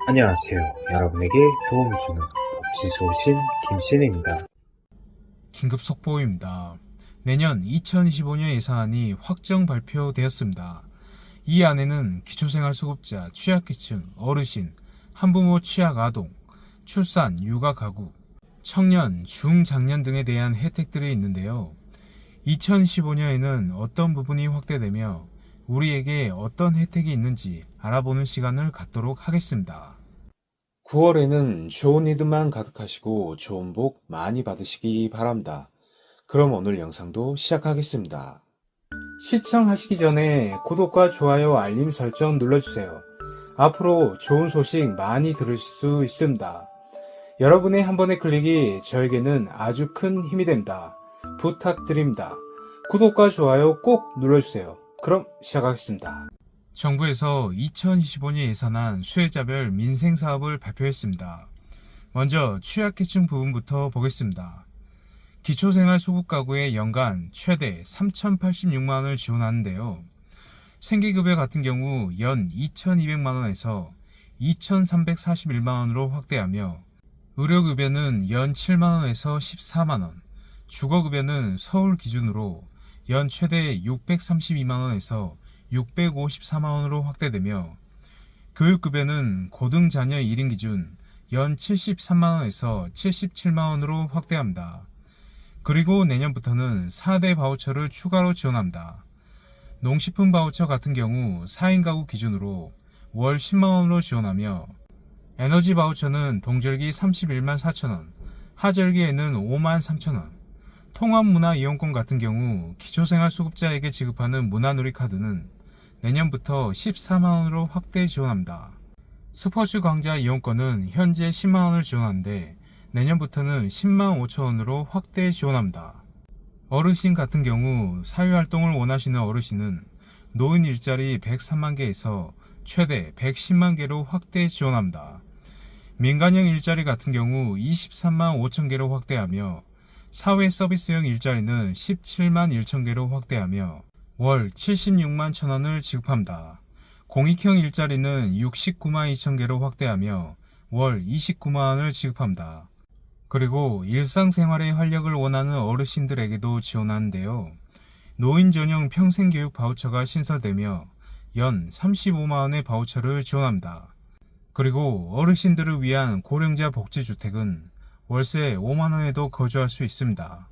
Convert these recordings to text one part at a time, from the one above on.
안녕하세요. 여러분에게 도움을 주는 복지 소신 김신혜입니다. 긴급 속보입니다. 내년 2025년 예산안이 확정 발표되었습니다. 이 안에는 기초생활수급자, 취약계층, 어르신, 한부모 취약 아동, 출산, 육아 가구, 청년, 중장년 등에 대한 혜택들이 있는데요. 2015년에는 어떤 부분이 확대되며 우리에게 어떤 혜택이 있는지 알아보는 시간을 갖도록 하겠습니다. 9월에는 좋은 일들만 가득하시고 좋은 복 많이 받으시기 바랍니다. 그럼 오늘 영상도 시작하겠습니다. 시청하시기 전에 구독과 좋아요, 알림 설정 눌러주세요. 앞으로 좋은 소식 많이 들으실 수 있습니다. 여러분의 한 번의 클릭이 저에게는 아주 큰 힘이 됩니다. 부탁드립니다. 구독과 좋아요 꼭 눌러주세요. 그럼 시작하겠습니다. 정부에서 2025년 예산안 수혜자별 민생사업을 발표했습니다. 먼저 취약계층 부분부터 보겠습니다. 기초생활수급가구에 연간 최대 3,086만원을 지원하는데요. 생계급여 같은 경우 연 2,200만원에서 2,341만원으로 확대하며 의료급여는 연 7만원에서 14만원, 주거급여는 서울 기준으로 연 최대 632만원에서 654만원으로 확대되며 교육급여는 고등자녀 1인 기준 연 73만원에서 77만원으로 확대합니다. 그리고 내년부터는 4대 바우처를 추가로 지원합니다. 농식품 바우처 같은 경우 4인 가구 기준으로 월 10만원으로 지원하며 에너지 바우처는 동절기 31만 4천원, 하절기에는 5만 3천원, 통합문화 이용권 같은 경우 기초생활수급자에게 지급하는 문화누리카드는 내년부터 14만원으로 확대 지원합니다. 스포츠 강좌 이용권은 현재 10만원을 지원하는데 내년부터는 10만 5천원으로 확대 지원합니다. 어르신 같은 경우 사회활동을 원하시는 어르신은 노인 일자리 103만 개에서 최대 110만 개로 확대 지원합니다. 민간형 일자리 같은 경우 23만 5천 개로 확대하며 사회 서비스형 일자리는 17만 1천 개로 확대하며 월 76만 1천원을 지급합니다. 공익형 일자리는 69만 2천 개로 확대하며 월 29만원을 지급합니다. 그리고 일상생활의 활력을 원하는 어르신들에게도 지원하는데요. 노인 전용 평생교육 바우처가 신설되며 연 35만원의 바우처를 지원합니다. 그리고 어르신들을 위한 고령자 복지주택은 월세 5만원에도 거주할 수 있습니다.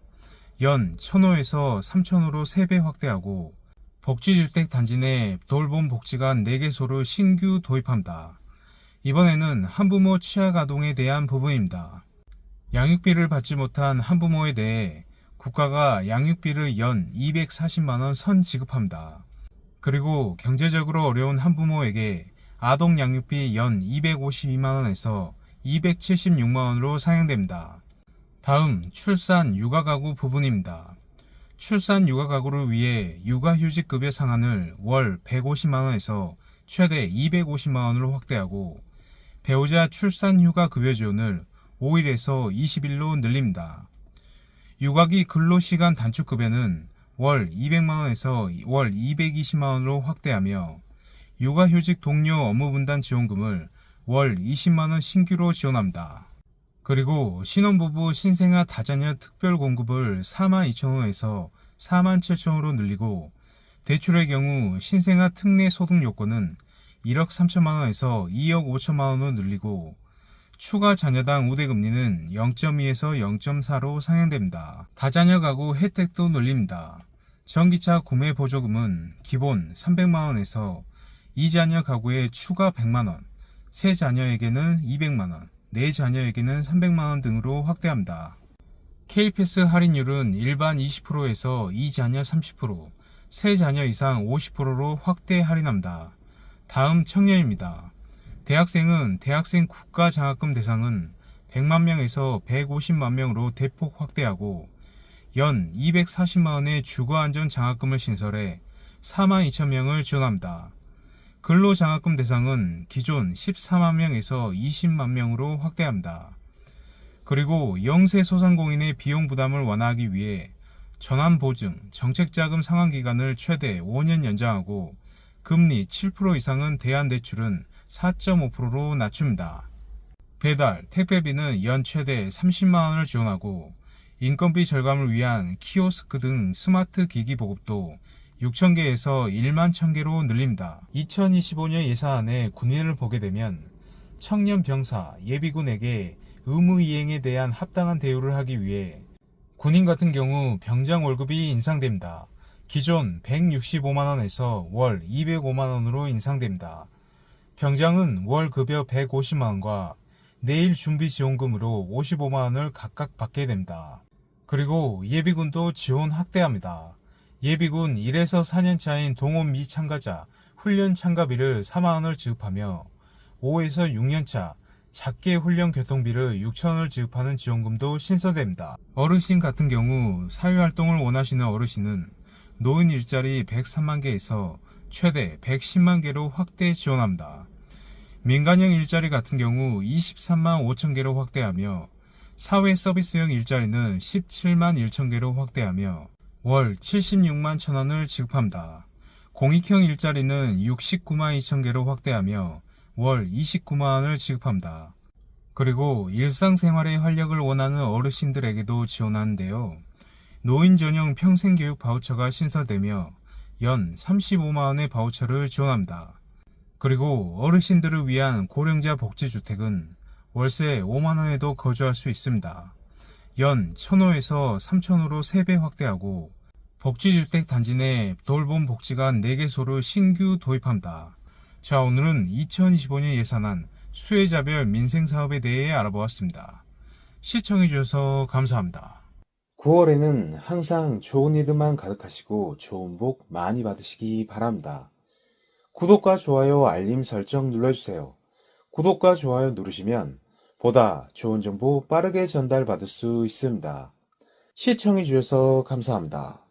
연 1,000호에서 3,000호로 3배 확대하고 복지주택 단지 내 돌봄 복지관 4개소를 신규 도입합니다. 이번에는 한부모 취약 아동에 대한 부분입니다. 양육비를 받지 못한 한부모에 대해 국가가 양육비를 연 240만원 선 지급합니다. 그리고 경제적으로 어려운 한부모에게 아동 양육비 연 252만원에서 276만원으로 상향됩니다. 다음 출산 육아가구 부분입니다. 출산 육아가구를 위해 육아휴직급여 상한을 월 150만원에서 최대 250만원으로 확대하고 배우자 출산휴가급여 지원을 5일에서 20일로 늘립니다. 육아기 근로시간 단축급여는 월 200만원에서 월 220만원으로 확대하며 육아휴직 동료 업무분担지원금을 월 20만원 신규로 지원합니다. 그리고 신혼부부 신생아 다자녀 특별공급을 4만 2천원에서 4만 7천원으로 늘리고 대출의 경우 신생아 특례 소득 요건은 1억 3천만원에서 2억 5천만원으로 늘리고 추가 자녀당 우대금리는 0.2에서 0.4로 상향됩니다. 다자녀 가구 혜택도 늘립니다. 전기차 구매 보조금은 기본 300만원에서 2자녀 가구에 추가 100만원, 3자녀에게는 200만원, 4자녀에게는 300만원 등으로 확대합니다. K패스 할인율은 일반 20%에서 2자녀 30%, 3자녀 이상 50%로 확대 할인합니다. 다음 청년입니다. 대학생은 대학생 국가장학금 대상은 100만 명에서 150만 명으로 대폭 확대하고 연 240만원의 주거안전장학금을 신설해 4만 2천 명을 지원합니다. 근로장학금 대상은 기존 14만 명에서 20만 명으로 확대합니다. 그리고 영세 소상공인의 비용 부담을 완화하기 위해 전환보증, 정책자금 상환기간을 최대 5년 연장하고 금리 7% 이상은 대안대출은 4.5%로 낮춥니다. 배달, 택배비는 연 최대 30만원을 지원하고 인건비 절감을 위한 키오스크 등 스마트 기기 보급도 6,000개에서 1만 1,000개로 늘립니다. 2025년 예산안에 군인을 보게 되면 청년 병사, 예비군에게 의무 이행에 대한 합당한 대우를 하기 위해 군인 같은 경우 병장 월급이 인상됩니다. 기존 165만원에서 월 205만원으로 인상됩니다. 병장은 월 급여 150만원과 내일 준비 지원금으로 55만원을 각각 받게 됩니다. 그리고 예비군도 지원 확대합니다. 예비군 1에서 4년차인 동원 미 참가자 훈련 참가비를 4만원을 지급하며 5에서 6년차 작게 훈련 교통비를 6천원을 지급하는 지원금도 신설됩니다. 어르신 같은 경우 사회활동을 원하시는 어르신은 노인 일자리 103만 개에서 최대 110만 개로 확대 지원합니다. 민간형 일자리 같은 경우 23만 5천 개로 확대하며 사회 서비스형 일자리는 17만 1천 개로 확대하며 월 76만 1천원을 지급합니다. 공익형 일자리는 69만 2천 개로 확대하며 월 29만원을 지급합니다. 그리고 일상생활의 활력을 원하는 어르신들에게도 지원하는데요. 노인 전용 평생교육 바우처가 신설되며 연 35만원의 바우처를 지원합니다. 그리고 어르신들을 위한 고령자 복지주택은 월세 5만원에도 거주할 수 있습니다. 연 1,000호에서 3,000호로 3배 확대하고 복지주택 단지 내 돌봄 복지관 4개소를 신규 도입합니다. 자, 오늘은 2025년 예산안 수혜자별 민생사업에 대해 알아보았습니다. 시청해주셔서 감사합니다. 9월에는 항상 좋은 일들만 가득하시고 좋은 복 많이 받으시기 바랍니다. 구독과 좋아요, 알림 설정 눌러주세요. 구독과 좋아요 누르시면 보다 좋은 정보 빠르게 전달받을 수 있습니다. 시청해주셔서 감사합니다.